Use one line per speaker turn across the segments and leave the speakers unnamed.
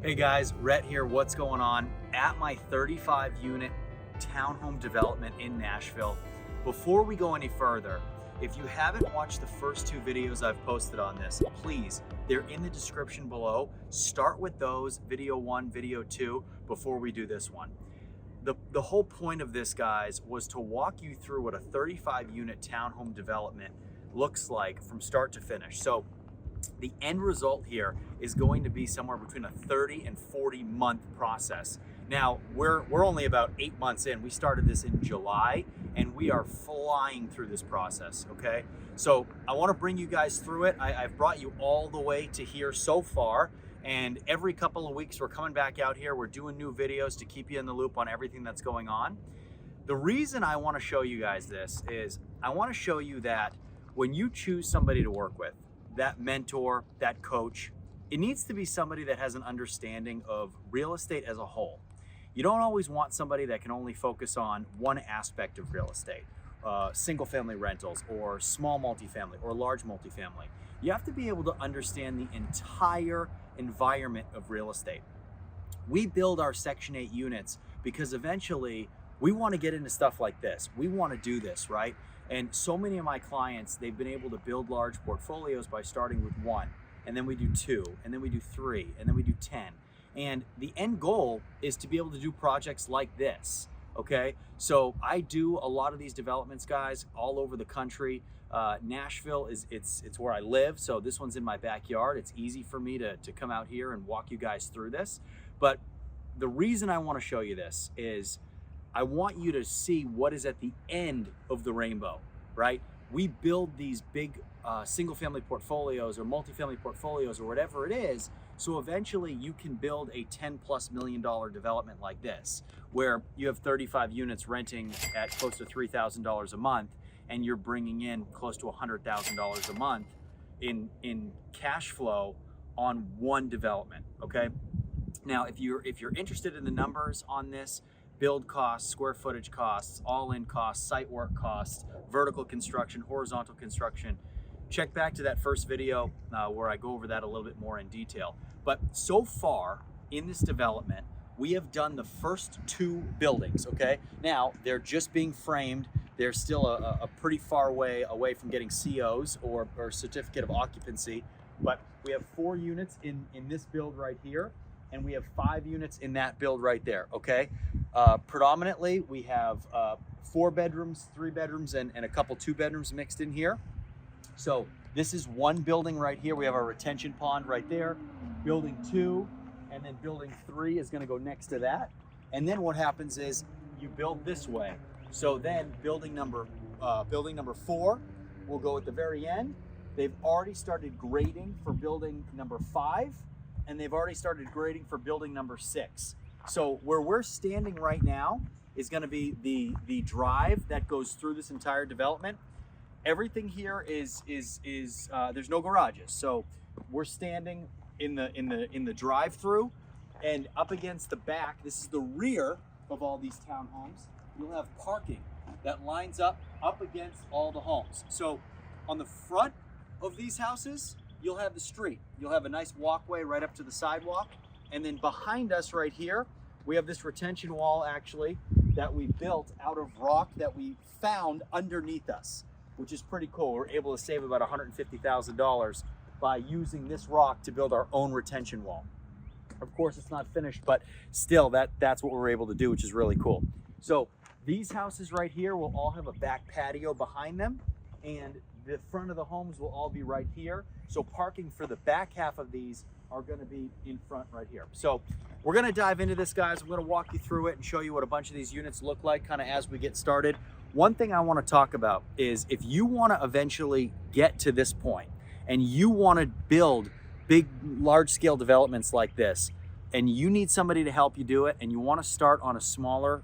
Hey guys, Rhett here. What's going on? At my 35 unit townhome development in Nashville. Before we go any further, if you haven't watched the first two videos I've posted on this, please, they're in the description below. Start with those, video 1, video 2, before we do this one. The whole point of this, guys, was to walk you through what a 35 unit townhome development looks like from start to finish. So the end result here is going to be somewhere between a 30 and 40 month process. Now, we're only about 8 months in. We started this in July and we are flying through this process, okay? So I wanna bring you guys through it. I've brought you all the way to here so far, and every couple of weeks we're coming back out here. We're doing new videos to keep you in the loop on everything that's going on. The reason I wanna show you guys this is I wanna show you that when you choose somebody to work with, that mentor, that coach, it needs to be somebody that has an understanding of real estate as a whole. You don't always want somebody that can only focus on one aspect of real estate, single family rentals or small multifamily or large multifamily. You have to be able to understand the entire environment of real estate. We build our Section 8 units because eventually we want to get into stuff like this. We want to do this, right? And so many of my clients, they've been able to build large portfolios by starting with 1, and then we do 2, and then we do 3, and then we do 10. And the end goal is to be able to do projects like this, okay? So I do a lot of these developments, guys, all over the country. Nashville it's where I live, so this one's in my backyard. It's easy for me to come out here and walk you guys through this. But the reason I want to show you this is I want you to see what is at the end of the rainbow, right? We build these big single family portfolios or multifamily portfolios or whatever it is, so eventually you can build a $10+ million development like this, where you have 35 units renting at close to $3,000 a month, and you're bringing in close to $100,000 a month in cash flow on one development, okay? Now, if you're interested in the numbers on this, build costs, square footage costs, all-in costs, site work costs, vertical construction, horizontal construction, check back to that first video where I go over that a little bit more in detail. But so far in this development, we have done the first 2 buildings, okay? Now, they're just being framed. They're still a pretty far way away from getting COs or certificate of occupancy, but we have 4 units in this build right here, and we have 5 units in that build right there, okay? Predominantly, we have 4 bedrooms, 3 bedrooms, and a couple 2 bedrooms mixed in here. So this is one building right here. We have our retention pond right there. Building 2, and then building 3 is gonna go next to that. And then what happens is you build this way. So then building number 4 will go at the very end. They've already started grading for building number 5, and they've already started grading for building number 6. So where we're standing right now is going to be the drive that goes through this entire development. Everything here is there's no garages, so we're standing in the drive-through, and up against the back, this is the rear of all these townhomes. You'll have parking that lines up against all the homes. So on the front of these houses, you'll have the street. You'll have a nice walkway right up to the sidewalk. And then behind us right here, we have this retention wall actually that we built out of rock that we found underneath us, which is pretty cool. We're able to save about $150,000 by using this rock to build our own retention wall. Of course, it's not finished, but still that's what we're able to do, which is really cool. So these houses right here will all have a back patio behind them, and the front of the homes will all be right here. So parking for the back half of these are going to be in front right here. So we're going to dive into this, guys. I'm going to walk you through it and show you what a bunch of these units look like kind of as we get started. One thing I want to talk about is if you want to eventually get to this point and you want to build big, large scale developments like this, and you need somebody to help you do it, and you want to start on a smaller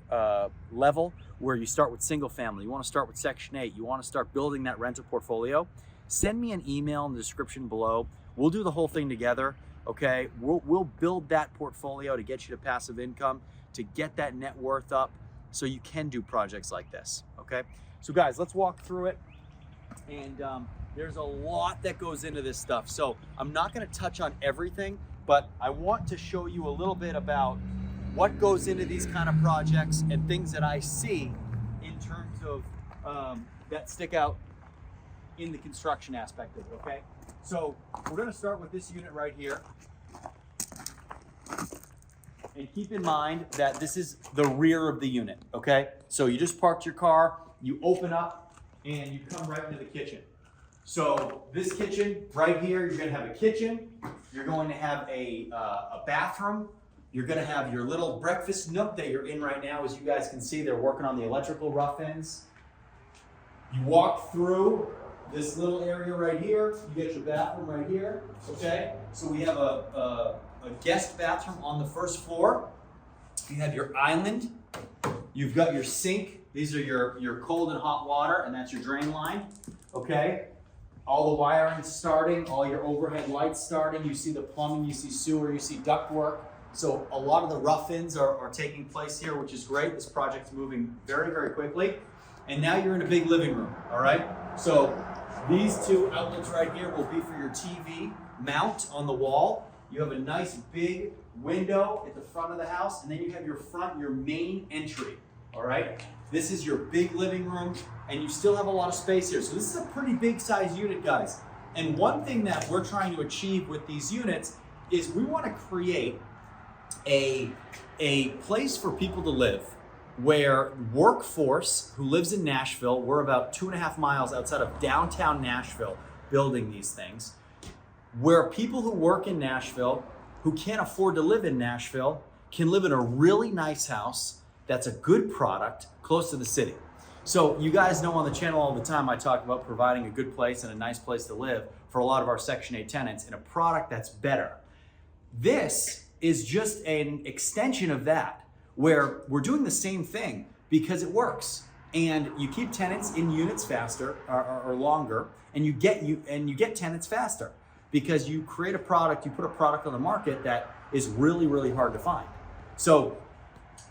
level where you start with single family, you want to start with Section 8, you want to start building that rental portfolio, send me an email in the description below. We'll do the whole thing together, okay? We'll build that portfolio to get you to passive income, to get that net worth up so you can do projects like this, okay? So guys, let's walk through it. And there's a lot that goes into this stuff. So I'm not gonna touch on everything. but I want to show you a little bit about what goes into these kind of projects and things that I see in terms of that stick out in the construction aspect of it, okay? So we're gonna start with this unit right here. And keep in mind that this is the rear of the unit, okay? So you just parked your car, you open up, and you come right into the kitchen. So this kitchen right here, you're gonna have a kitchen, you're going to have a bathroom, you're gonna have your little breakfast nook that you're in right now. As you guys can see, they're working on the electrical rough ends. You walk through this little area right here, you get your bathroom right here, okay? So we have a guest bathroom on the first floor. You have your island, you've got your sink, these are your cold and hot water, and that's your drain line, okay? All the wiring starting, all your overhead lights starting, you see the plumbing, you see sewer, you see duct work. So a lot of the rough ends are taking place here, which is great. This project's moving very, very quickly. And now you're in a big living room, all right? So these two outlets right here will be for your TV mount on the wall. You have a nice big window at the front of the house, and then you have your main entry, all right? This is your big living room, and you still have a lot of space here. So this is a pretty big size unit, guys. And one thing that we're trying to achieve with these units is we want to create a place for people to live where workforce who lives in Nashville, we're about 2.5 miles outside of downtown Nashville building these things, where people who work in Nashville, who can't afford to live in Nashville, can live in a really nice house that's a good product close to the city. So you guys know on the channel all the time I talk about providing a good place and a nice place to live for a lot of our Section 8 tenants in a product that's better. This is just an extension of that, where we're doing the same thing because it works. And you keep tenants in units faster or longer, and you get tenants faster because you create a product, you put a product on the market that is really, really hard to find. So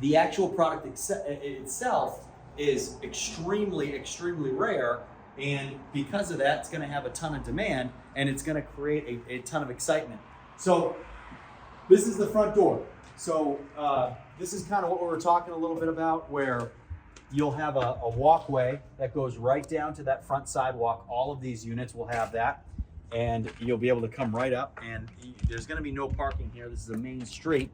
the actual product itself is extremely, extremely rare, and because of that, it's gonna have a ton of demand, and it's gonna create a ton of excitement. So this is the front door. So this is kind of what we were talking a little bit about, where you'll have a walkway that goes right down to that front sidewalk. All of these units will have that, and you'll be able to come right up, and there's gonna be no parking here. This is a main street,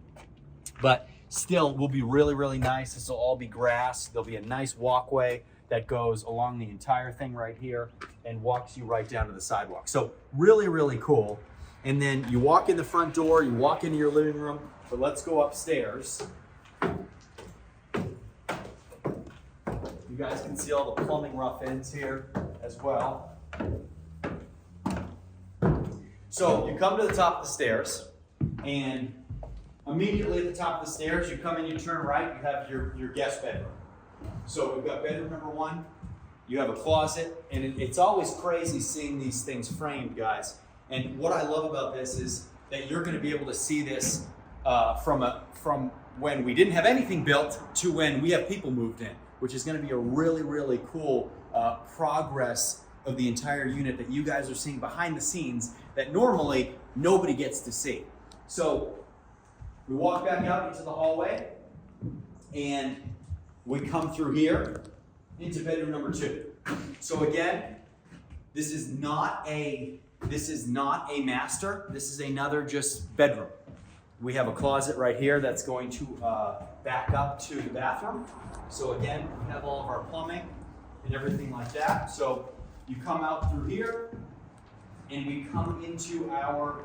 but still will be really, really nice. This will all be grass. There'll be a nice walkway that goes along the entire thing right here and walks you right down to the sidewalk. So really, really cool. And then you walk in the front door, you walk into your living room, but let's go upstairs. You guys can see all the plumbing rough ends here as well. So you come to the top of the stairs, and immediately at the top of the stairs, you come in, you turn right, you have your guest bedroom. So we've got bedroom number 1, you have a closet, and it's always crazy seeing these things framed, guys. And what I love about this is that you're gonna be able to see this from when we didn't have anything built to when we have people moved in, which is gonna be a really, really cool progress of the entire unit that you guys are seeing behind the scenes that normally nobody gets to see. So we walk back out into the hallway, and we come through here into bedroom number 2. So again, this is not a master. This is another just bedroom. We have a closet right here that's going to back up to the bathroom. So again, we have all of our plumbing and everything like that. So you come out through here, and we come into our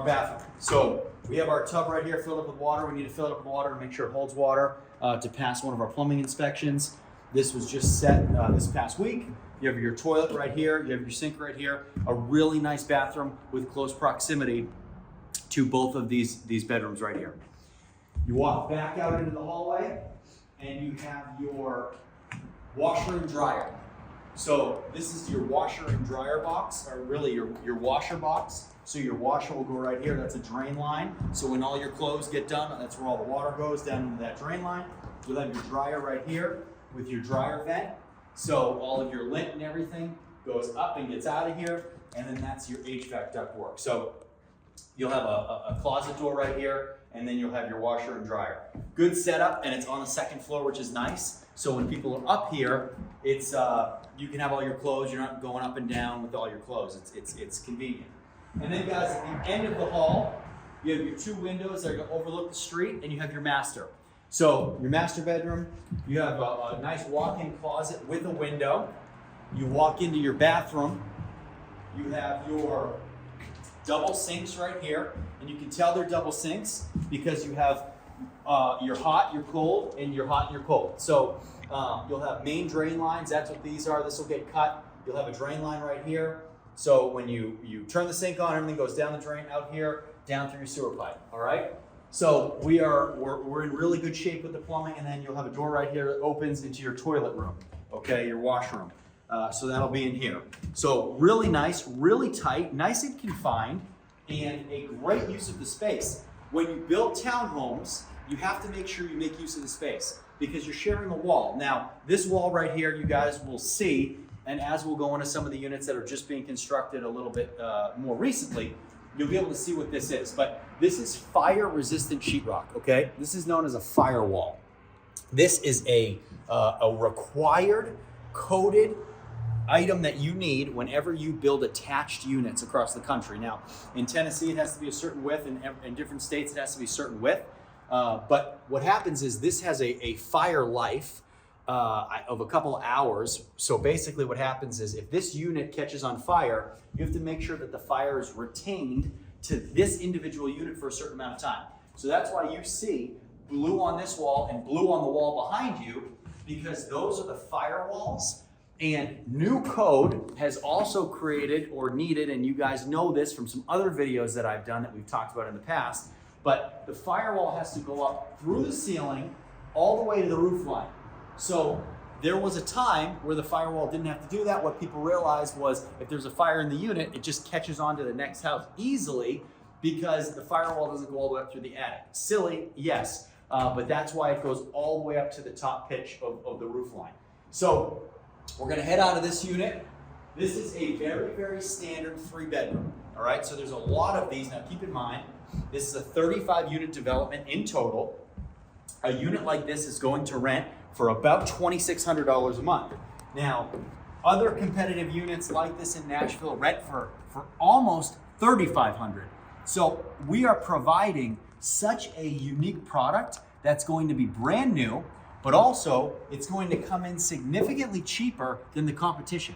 bathroom. So we have our tub right here filled up with water. We need to fill it up with water and make sure it holds water to pass one of our plumbing inspections. This was just set this past week. You have your toilet right here. You have your sink right here. A really nice bathroom with close proximity to both of these bedrooms right here. You walk back out into the hallway, and you have your washer and dryer. So this is your washer and dryer box, or really your washer box. So your washer will go right here. That's a drain line. So when all your clothes get done, that's where all the water goes, down into that drain line. You'll have your dryer right here with your dryer vent. So all of your lint and everything goes up and gets out of here. And then that's your HVAC duct work. So You'll have a closet door right here, and then you'll have your washer and dryer. Good setup, and it's on the second floor, which is nice. So when people are up here, it's you can have all your clothes. You're not going up and down with all your clothes. It's convenient. And then, guys, at the end of the hall, you have your 2 windows that are going to overlook the street, and you have your master. So your master bedroom, you have a nice walk-in closet with a window. You walk into your bathroom. You have your double sinks right here, and you can tell they're double sinks because you have your hot, your cold, and your hot and your cold. So you'll have main drain lines. That's what these are. This will get cut. You'll have a drain line right here. So when you turn the sink on, everything goes down the drain out here, down through your sewer pipe. All right. So we're in really good shape with the plumbing, and then you'll have a door right here that opens into your toilet room. Okay, your washroom. So that'll be in here. So really nice, really tight, nice and confined, and a great use of the space. When you build townhomes, you have to make sure you make use of the space because you're sharing a wall. Now, this wall right here, you guys will see, and as we'll go into some of the units that are just being constructed a little bit more recently, you'll be able to see what this is. But this is fire-resistant sheetrock, okay? This is known as a firewall. This is a required, coded item that you need whenever you build attached units across the country. Now, in Tennessee, it has to be a certain width, and in different states, it has to be a certain width. But what happens is this has a fire life of a couple of hours. So basically what happens is if this unit catches on fire, you have to make sure that the fire is retained to this individual unit for a certain amount of time. So that's why you see blue on this wall and blue on the wall behind you, because those are the firewalls. And new code has also created or needed, and you guys know this from some other videos that I've done that we've talked about in the past, but the firewall has to go up through the ceiling all the way to the roof line. So there was a time where the firewall didn't have to do that. What people realized was if there's a fire in the unit, it just catches on to the next house easily because the firewall doesn't go all the way up through the attic. Silly, yes, but that's why it goes all the way up to the top pitch of the roof line. So we're gonna head out of this unit. This is a very, very standard 3-bedroom, all right? So there's a lot of these. Now keep in mind, this is a 35 unit development in total. A unit like this is going to rent for about $2,600 a month. Now, other competitive units like this in Nashville rent for almost $3,500. So we are providing such a unique product that's going to be brand new, but also it's going to come in significantly cheaper than the competition.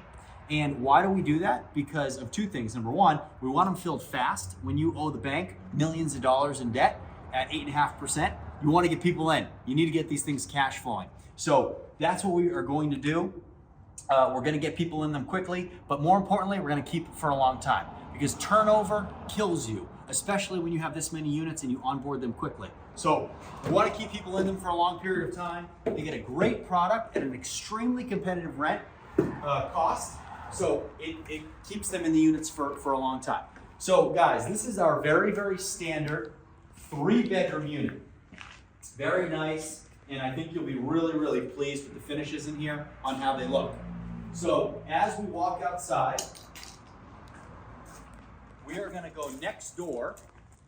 And why do we do that? Because of 2 things. Number 1, we want them filled fast. When you owe the bank millions of dollars in debt at 8.5%, you want to get people in. You need to get these things cash flowing. So that's what we are going to do. We're going to get people in them quickly, but more importantly, we're going to keep it for a long time because turnover kills you, especially when you have this many units and you onboard them quickly. So we want to keep people in them for a long period of time. They get a great product at an extremely competitive rent cost. So it keeps them in the units for a long time. So guys, this is our very, very standard 3-bedroom unit. Very nice, and I think you'll be really, really pleased with the finishes in here on how they look. So as we walk outside, we are gonna go next door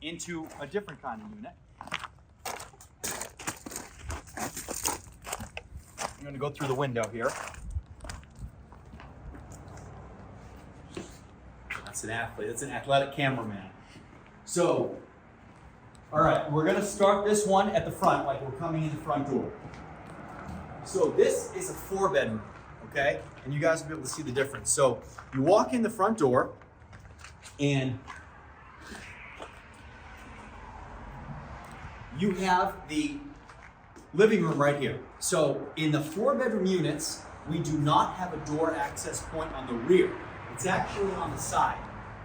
into a different kind of unit. I'm gonna go through the window here. That's an athlete, that's an athletic cameraman. So, all right, we're gonna start this one at the front, like we're coming in the front door. So this is a 4-bedroom, okay? And you guys will be able to see the difference. So you walk in the front door and you have the living room right here. So in the 4-bedroom units, we do not have a door access point on the rear. It's actually on the side.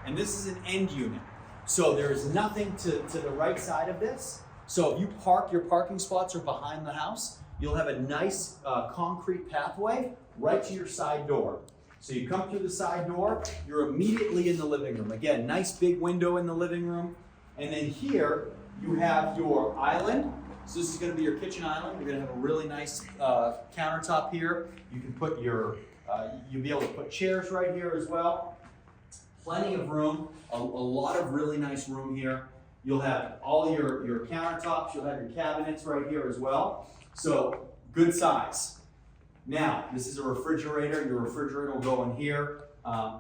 And this is an end unit. So there is nothing to the right side of this. So if you park, your parking spots are behind the house, you'll have a nice concrete pathway right to your side door. So you come through the side door, you're immediately in the living room. Again, nice big window in the living room. And then here you have your island. So this is gonna be your kitchen island. You're gonna have a really nice countertop here. You can put your, you'll be able to put chairs right here as well. Plenty of room, a lot of really nice room here. You'll have all your countertops, you'll have your cabinets right here as well. So good size. Now, this is a refrigerator. Your refrigerator will go in here.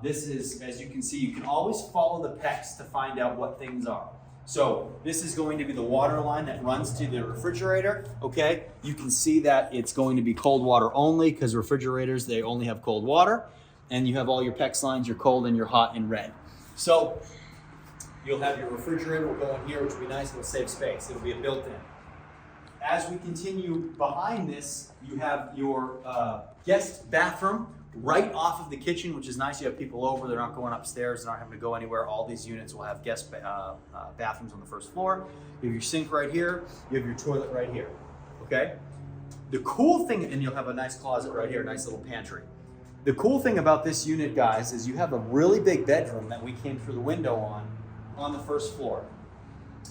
This is, as you can see, you can always follow the pecs to find out what things are. So this is going to be the water line that runs to the refrigerator, okay? You can see that it's going to be cold water only because refrigerators, they only have cold water. And you have all your PEX lines, your cold and your hot in red. So you'll have your refrigerator will go in here, which will be nice, it'll save space. It'll be a built-in. As we continue behind this, you have your guest bathroom right off of the kitchen, which is nice. You have people over, they're not going upstairs, they're not having to go anywhere. All these units will have guest bathrooms on the first floor. You have your sink right here, you have your toilet right here, okay? The cool thing, and you'll have a nice closet right here, a nice little pantry. The cool thing about this unit, guys, is you have a really big bedroom that we came through the window on the first floor.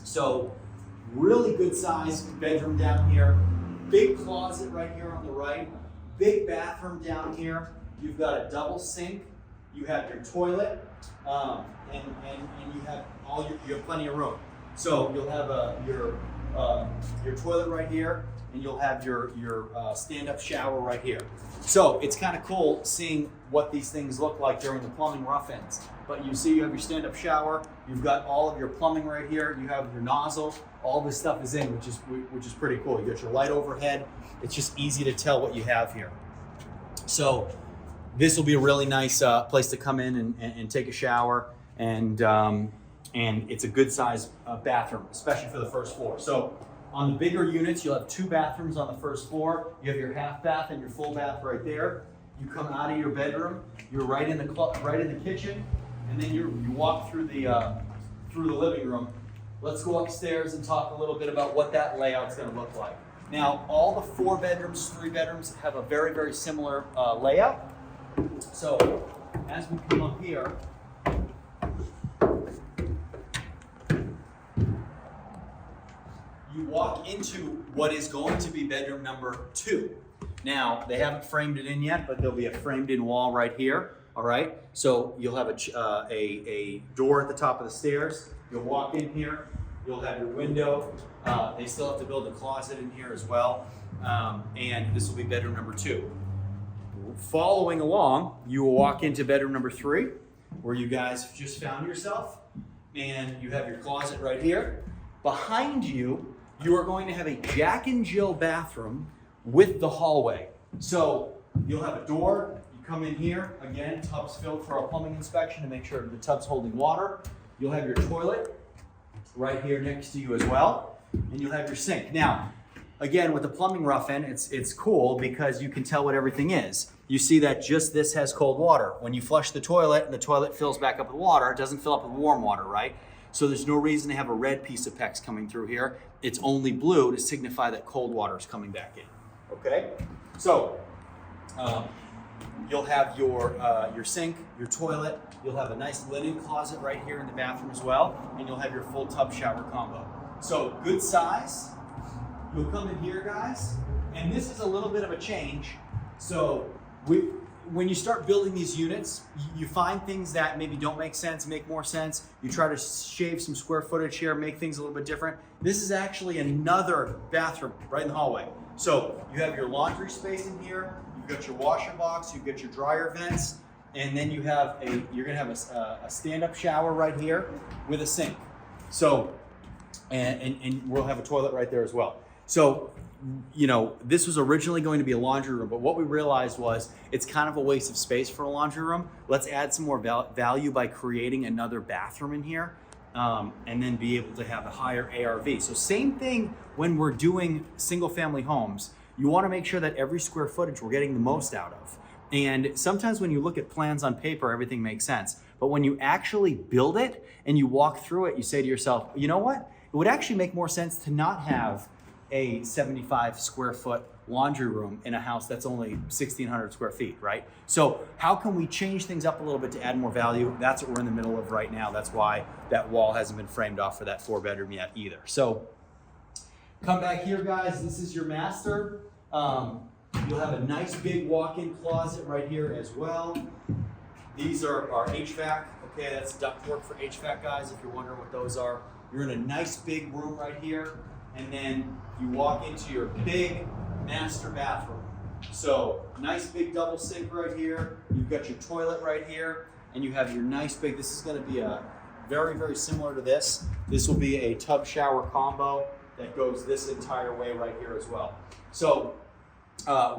So really good size bedroom down here, big closet right here on the right, big bathroom down here. You've got a double sink, you have your toilet, and you have you have plenty of room. So you'll have your toilet right here, and you'll have your stand-up shower right here. So it's kind of cool seeing what these things look like during the plumbing rough-ins. But you see you have your stand-up shower, you've got all of your plumbing right here, you have your nozzle, all this stuff is in, which is pretty cool. You got your light overhead. It's just easy to tell what you have here. So this will be a really nice place to come in and take a shower, and it's a good size bathroom, especially for the first floor. So on the bigger units, you'll have 2 bathrooms on the first floor. You have your half bath and your full bath right there. You come out of your bedroom, you're right in the kitchen, and then you walk through the living room. Let's go upstairs and talk a little bit about what that layout's going to look like. Now, all the 4 bedrooms, 3 bedrooms have a very, very similar layout. So as we come up here, you walk into what is going to be bedroom number 2. Now, they haven't framed it in yet, but there'll be a framed in wall right here, all right? So you'll have a door at the top of the stairs. You'll walk in here, you'll have your window. They still have to build a closet in here as well. And this will be bedroom number 2. Following along, you will walk into bedroom number 3, where you guys just found yourself. And you have your closet right here. Behind you, you are going to have a Jack and Jill bathroom with the hallway. So you'll have a door, you come in here, again, tubs filled for our plumbing inspection to make sure the tub's holding water. You'll have your toilet right here next to you as well, and you'll have your sink. Now, again, with the plumbing rough-in, it's cool because you can tell what everything is. You see that just this has cold water. When you flush the toilet and the toilet fills back up with water, it doesn't fill up with warm water, right? So there's no reason to have a red piece of PEX coming through here. It's only blue to signify that cold water is coming back in, okay? So you'll have your sink, your toilet, you'll have a nice linen closet right here in the bathroom as well, and you'll have your full tub shower combo. So good size. You'll come in here, guys, and this is a little bit of a change. So when you start building these units, you find things that maybe don't make sense, make more sense. You try to shave some square footage here, make things a little bit different. This is actually another bathroom right in the hallway. So you have your laundry space in here, you've got your washer box, you've got your dryer vents, and then you're gonna have a stand-up shower right here with a sink. So, and we'll have a toilet right there as well. So, you know, this was originally going to be a laundry room, but what we realized was it's kind of a waste of space for a laundry room. Let's add some more value by creating another bathroom in here, and then be able to have a higher ARV. So same thing when we're doing single family homes. You want to make sure that every square footage we're getting the most out of. And sometimes when you look at plans on paper, everything makes sense. But when you actually build it and you walk through it, you say to yourself, you know what? It would actually make more sense to not have a 75 square foot laundry room in a house that's only 1,600 square feet, right? So how can we change things up a little bit to add more value? That's what we're in the middle of right now. That's why that wall hasn't been framed off for that 4-bedroom yet either. So come back here, guys. This is your master. You'll have a nice big walk-in closet right here as well. These are our HVAC, Okay, that's ductwork for HVAC guys, if you're wondering what those are. You're in a nice big room right here, and then you walk into your big master bathroom. So, nice big double sink right here. You've got your toilet right here, and you have your nice big, this is gonna be a very, very similar to this. This will be a tub shower combo that goes this entire way right here as well. So,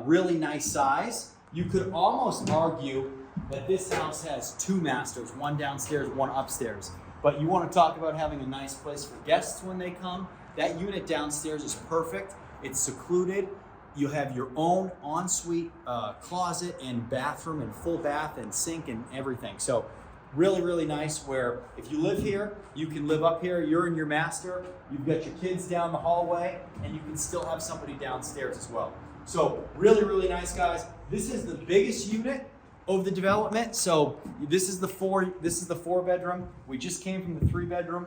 really nice size. You could almost argue that this house has two masters, one downstairs, one upstairs. But you want to talk about having a nice place for guests when they come. That unit downstairs is perfect. It's secluded. You have your own ensuite closet and bathroom and full bath and sink and everything. So really, really nice where if you live here, you can live up here, you're in your master, you've got your kids down the hallway, and you can still have somebody downstairs as well. So really, really nice, guys. This is the biggest unit of the development. So this is the four bedroom. We just came from the 3-bedroom.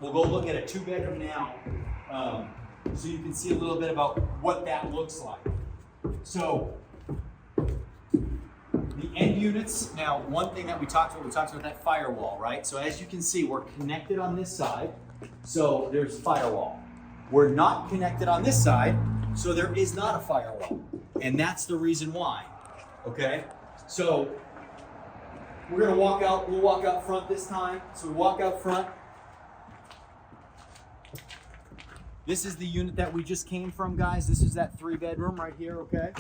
We'll go look at a 2-bedroom now. So you can see a little bit about what that looks like. So the end units, now one thing that we talked about that firewall, right? So as you can see, we're connected on this side. So there's firewall. We're not connected on this side, so there is not a firewall. And that's the reason why, okay? So we're gonna we'll walk out front this time. So we walk out front. This is the unit that we just came from, guys. This is that 3-bedroom right here, okay?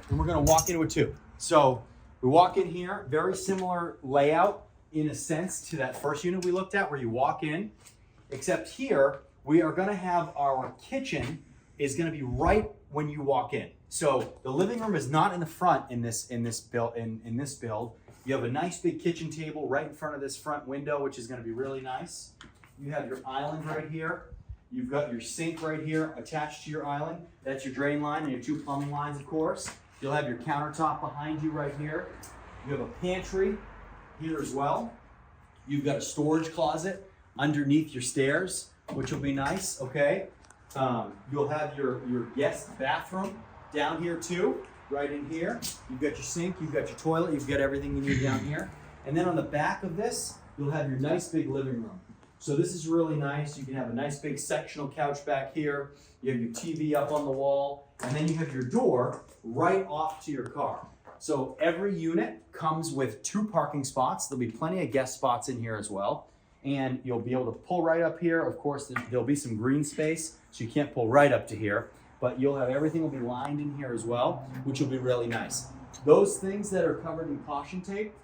And we're gonna walk into a 2. So we walk in here, very similar layout in a sense to that first unit we looked at where you walk in, except here we are gonna have our kitchen is gonna be right when you walk in. So the living room is not in the front in this build. You have a nice big kitchen table right in front of this front window, which is gonna be really nice. You have your island right here. You've got your sink right here attached to your island. That's your drain line and your 2 plumbing lines, of course. You'll have your countertop behind you right here. You have a pantry here as well. You've got a storage closet underneath your stairs, which will be nice, okay? You'll have your guest bathroom down here too, right in here. You've got your sink, you've got your toilet, you've got everything you need down here. And then on the back of this, you'll have your nice big living room. So this is really nice. You can have a nice big sectional couch back here. You have your TV up on the wall, and then you have your door right off to your car. So every unit comes with 2 parking spots. There'll be plenty of guest spots in here as well. And you'll be able to pull right up here. Of course, there'll be some green space, so you can't pull right up to here. But you'll have everything will be lined in here as well, which will be really nice. Those things that are covered in caution tape,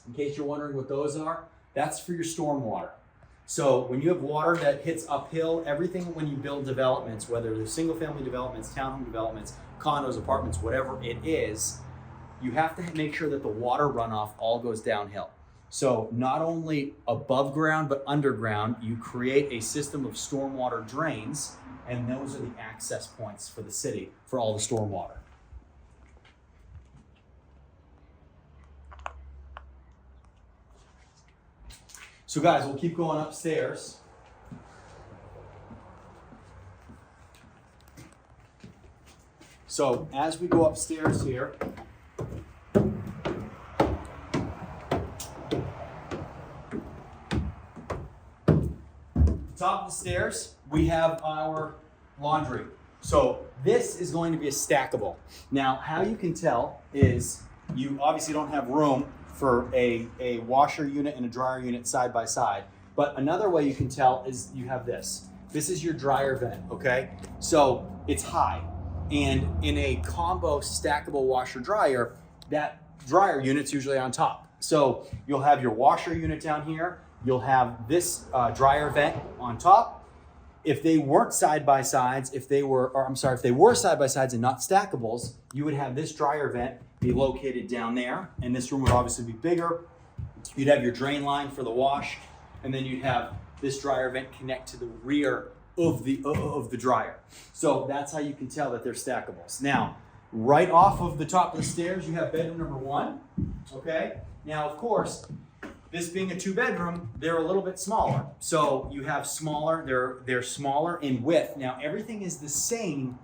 in case you're wondering what those are, that's for your storm water. So when you have water that hits uphill, everything when you build developments, whether they're single family developments, townhome developments, condos, apartments, whatever it is, you have to make sure that the water runoff all goes downhill. So not only above ground, but underground, you create a system of stormwater drains, and those are the access points for the city for all the stormwater. So guys, we'll keep going upstairs. So as we go upstairs here, top of the stairs, we have our laundry. So this is going to be a stackable. Now, how you can tell is you obviously don't have room for a washer unit and a dryer unit side by side. But another way you can tell is you have this. This is your dryer vent, okay? So it's high. And in a combo stackable washer dryer, that dryer unit's usually on top. So you'll have your washer unit down here. You'll have this dryer vent on top. If they weren't side by sides, if they were side by sides and not stackables, you would have this dryer vent be located down there, and this room would obviously be bigger. You'd have your drain line for the wash, and then you'd have this dryer vent connect to the rear of the dryer. So that's how you can tell that they're stackables. Now, right off of the top of the stairs, you have bedroom number 1. Okay. Now, of course, this being a 2-bedroom, they're a little bit smaller. So you have smaller, they're smaller in width. Now everything is the same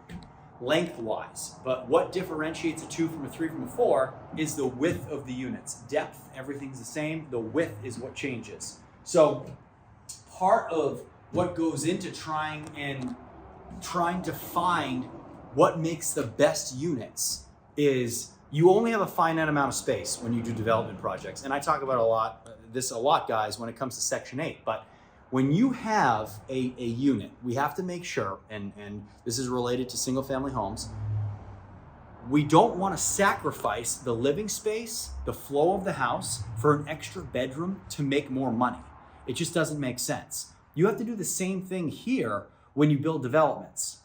lengthwise, but what differentiates a 2 from a 3 from a 4 is the width of the units. Depth, everything's the same. The width is what changes. So part of what goes into trying to find what makes the best units is you only have a finite amount of space when you do development projects. And I talk about this a lot, guys, when it comes to Section 8. But when you have a unit, we have to make sure, and this is related to single family homes, we don't want to sacrifice the living space, the flow of the house for an extra bedroom to make more money. It just doesn't make sense. You have to do the same thing here when you build developments.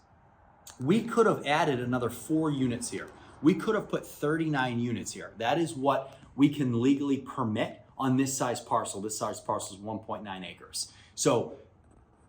We could have added another 4 units here. We could have put 39 units here. That is what we can legally permit on this size parcel. This size parcel is 1.9 acres. So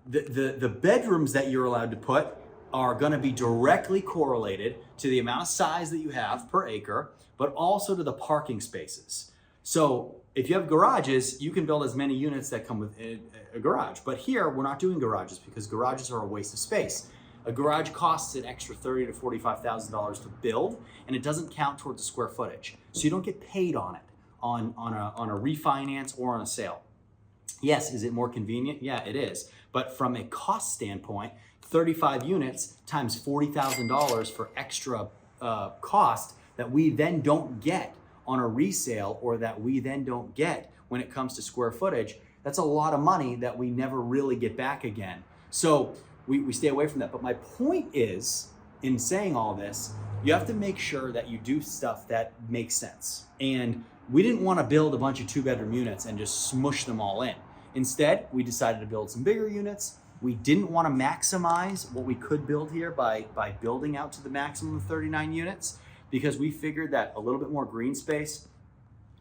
the bedrooms that you're allowed to put are going to be directly correlated to the amount of size that you have per acre, but also to the parking spaces. So if you have garages, you can build as many units that come with a garage. But here, we're not doing garages because garages are a waste of space. A garage costs an extra $30,000 to $45,000 to build, and it doesn't count towards the square footage. So you don't get paid on it, on a refinance or on a sale. Yes, is it more convenient? Yeah, it is. But from a cost standpoint, 35 units times $40,000 for extra cost that we then don't get on a resale, or that we then don't get when it comes to square footage, that's a lot of money that we never really get back again. So we stay away from that. But my point is, in saying all this, you have to make sure that you do stuff that makes sense. And we didn't want to build a bunch of 2-bedroom units and just smush them all in. Instead, we decided to build some bigger units. We didn't want to maximize what we could build here by building out to the maximum of 39 units, because we figured that a little bit more green space,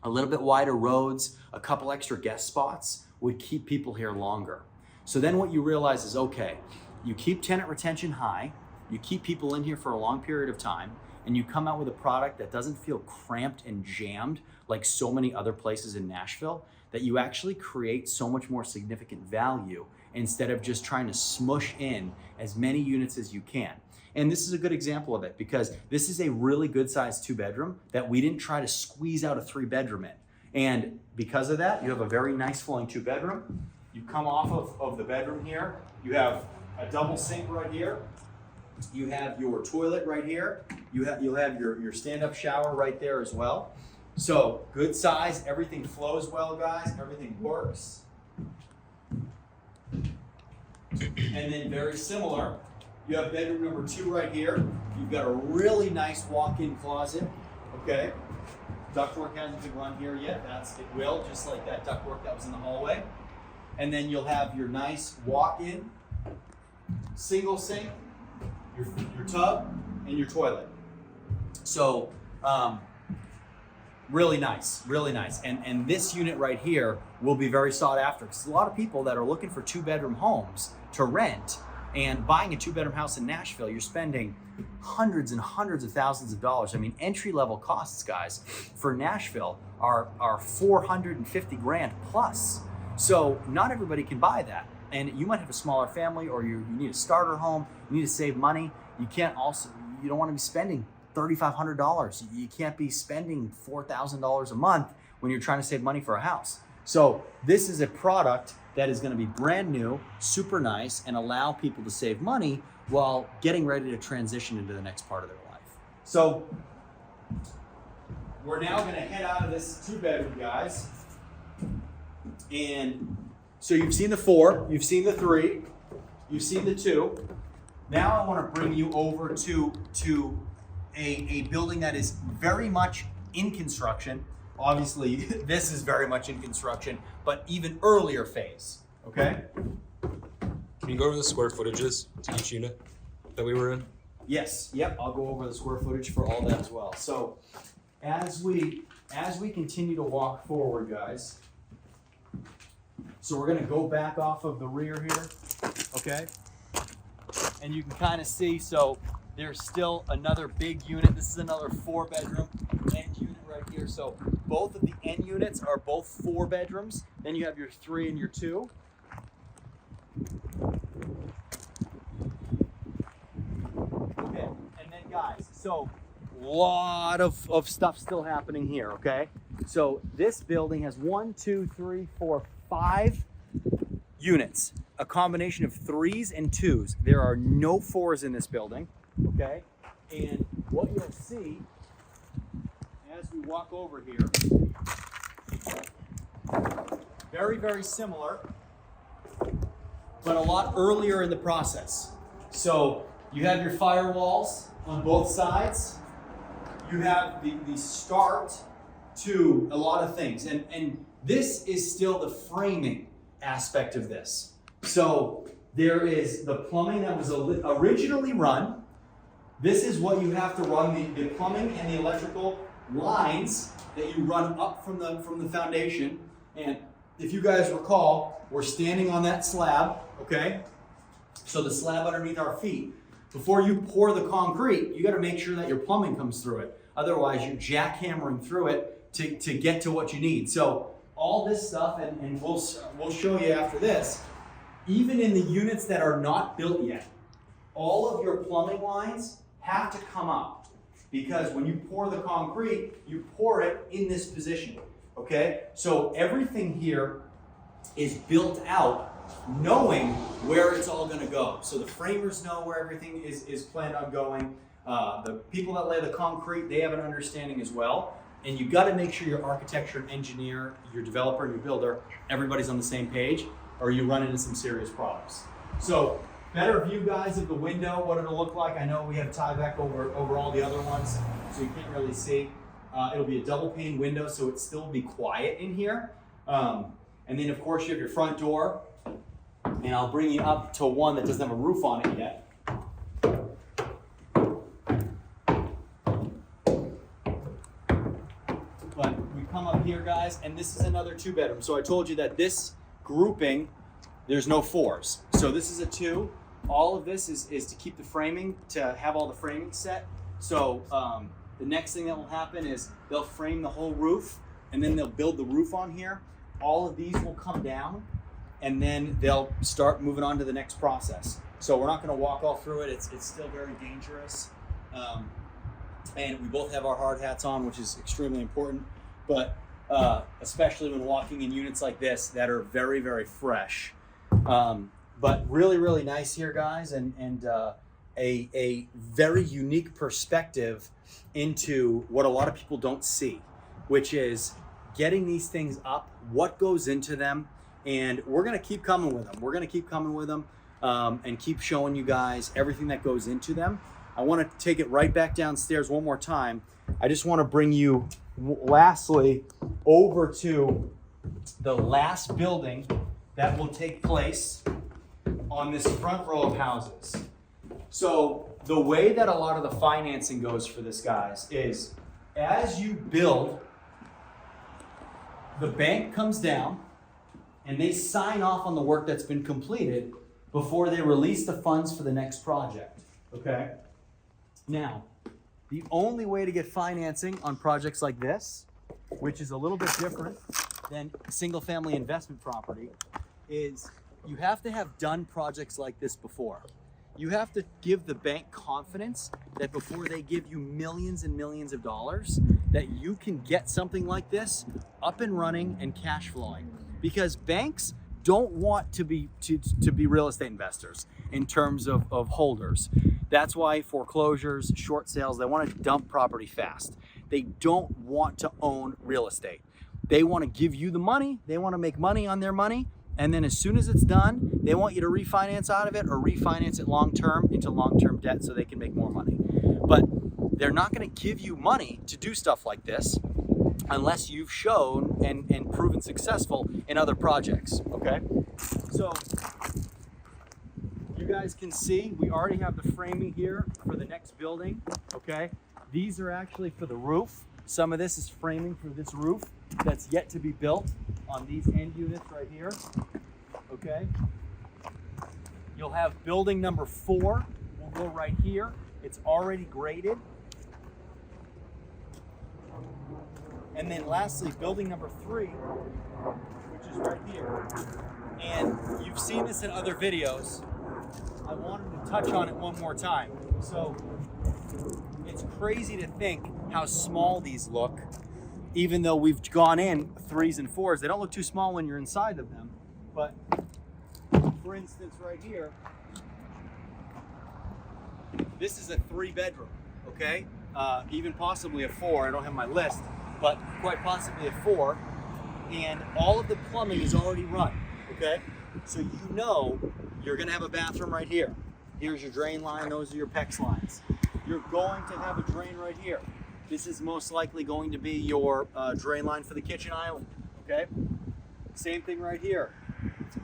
a little bit wider roads, a couple extra guest spots would keep people here longer. So then what you realize is, okay, you keep tenant retention high, you keep people in here for a long period of time, and you come out with a product that doesn't feel cramped and jammed like so many other places in Nashville, that you actually create so much more significant value instead of just trying to smush in as many units as you can. And this is a good example of it, because this is a really good sized 2-bedroom that we didn't try to squeeze out a 3-bedroom in. And because of that, you have a very nice flowing 2-bedroom. You come off of the bedroom here, you have a double sink right here. You have your toilet right here. You'll have your stand-up shower right there as well. So good size, everything flows well, guys, everything works. And then very similar, you have bedroom number 2 right here. You've got a really nice walk-in closet, okay? Ductwork hasn't been run here yet. It will, just like that ductwork that was in the hallway. And then you'll have your nice walk-in single sink, your tub, and your toilet. So really nice, really nice. And this unit right here will be very sought after, because a lot of people that are looking for 2-bedroom homes to rent, and buying a 2-bedroom house in Nashville, you're spending hundreds and hundreds of thousands of dollars. I mean, entry-level costs, guys, for Nashville are $450,000 plus. So not everybody can buy that. And you might have a smaller family, or you need a starter home, you need to save money. You don't want to be spending $3,500. You can't be spending $4,000 a month when you're trying to save money for a house. So this is a product that is going to be brand new, super nice, and allow people to save money while getting ready to transition into the next part of their life. So we're now going to head out of this 2-bedroom, guys. And so you've seen the 4, you've seen the 3, you've seen the 2. Now I want to bring you over to a building that is very much in construction. Obviously, this is very much in construction, but even earlier phase, okay?
Can you go over the square footages to each unit that we were in?
Yes, yep, I'll go over the square footage for all that as well. So as we continue to walk forward, guys, so we're gonna go back off of the rear here, okay? And you can kind of see, so there's still another big unit. This is another 4-bedroom end unit right here. So both of the end units are both 4 bedrooms. Then you have your 3 and your 2. Okay, and then guys, so lot of stuff still happening here, okay? So this building has 1, 2, 3, 4, 5 units, a combination of 3s and 2s. There are no 4s in this building, okay? And what you'll see as we walk over here, very, very similar, but a lot earlier in the process. So you have your firewalls on both sides. You have the start to a lot of things. And this is still the framing aspect of this. So there is the plumbing that was originally run. This is what you have to run, the plumbing and the electrical lines that you run up from the foundation. And if you guys recall, we're standing on that slab, okay? So the slab underneath our feet. Before you pour the concrete, you got to make sure that your plumbing comes through it. Otherwise, you're jackhammering through it to get to what you need. So all this stuff, and we'll show you after this, even in the units that are not built yet, all of your plumbing lines have to come up, because when you pour the concrete, you pour it in this position, okay? So everything here is built out knowing where it's all gonna go. So the framers know where everything is planned on going. The people that lay the concrete, they have an understanding as well. And you gotta make sure your architecture and engineer, your developer and your builder, everybody's on the same page, or you run into some serious problems. So better view, guys, of the window, what it'll look like. I know we have Tyvek over all the other ones, so you can't really see. It'll be a double pane window, so it still be quiet in here. And then of course you have your front door, and I'll bring you up to one that doesn't have a roof on it yet. But we come up here, guys, and this is another 2-bedroom. So I told you that this grouping, there's no 4s. So this is a 2. All of this is to keep the framing, to have all the framing set. So the next thing that will happen is they'll frame the whole roof, and then they'll build the roof on here. All of these will come down, and then they'll start moving on to the next process. So we're not going to walk all through it. It's still very dangerous. And we both have our hard hats on, which is extremely important. But especially when walking in units like this that are very, very fresh. But really, really nice here, guys, and a very unique perspective into what a lot of people don't see, which is getting these things up, what goes into them, and we're gonna keep coming with them. We're gonna keep coming with them and keep showing you guys everything that goes into them. I wanna take it right back downstairs one more time. I just wanna bring you lastly over to the last building that will take place on this front row of houses. So the way that a lot of the financing goes for this, guys, is as you build, the bank comes down and they sign off on the work that's been completed before they release the funds for the next project, okay? Now, the only way to get financing on projects like this, which is a little bit different than single-family investment property, is you have to have done projects like this before. You have to give the bank confidence that before they give you millions and millions of dollars, that you can get something like this up and running and cash flowing. Because banks don't want to be real estate investors in terms of holders. That's why foreclosures, short sales, they want to dump property fast. They don't want to own real estate. They want to give you the money, they want to make money on their money, and then as soon as it's done, they want you to refinance out of it or refinance it long-term into long-term debt so they can make more money. But they're not going to give you money to do stuff like this unless you've shown and proven successful in other projects, okay? So you guys can see we already have the framing here for the next building, okay? These are actually for the roof. Some of this is framing for this roof that's yet to be built on these end units right here, okay? You'll have building number 4 will go right here. It's already graded. And then lastly, building number 3, which is right here. And you've seen this in other videos. I wanted to touch on it one more time. So it's crazy to think how small these look, even though we've gone in 3s and 4s. They don't look too small when you're inside of them. But for instance, right here, this is a 3-bedroom, okay? Even possibly a 4. I don't have my list, but quite possibly a 4. And all of the plumbing is already run, okay? So you know you're gonna have a bathroom right here. Here's your drain line, those are your PEX lines. You're going to have a drain right here. This is most likely going to be your drain line for the kitchen island, okay? Same thing right here.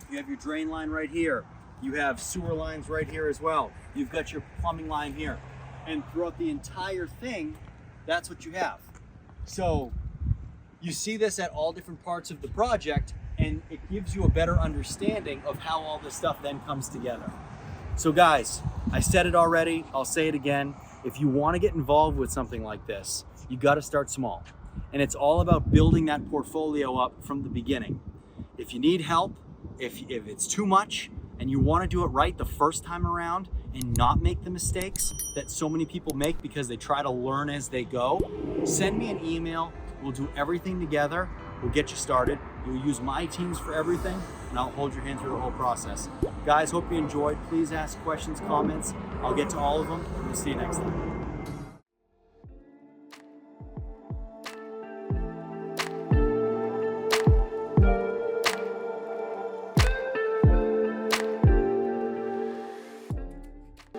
You have your drain line right here. You have sewer lines right here as well. You've got your plumbing line here. And throughout the entire thing, that's what you have. So you see this at all different parts of the project, and it gives you a better understanding of how all this stuff then comes together. So guys, I said it already, I'll say it again. If you want to get involved with something like this, you got to start small. And it's all about building that portfolio up from the beginning. If you need help, if it's too much and you want to do it right the first time around and not make the mistakes that so many people make because they try to learn as they go, send me an email. We'll do everything together. We'll get you started. You'll use my teams for everything, and I'll hold your hand through the whole process. Guys, hope you enjoyed. Please ask questions, comments. I'll get to all of them. We'll see you next time.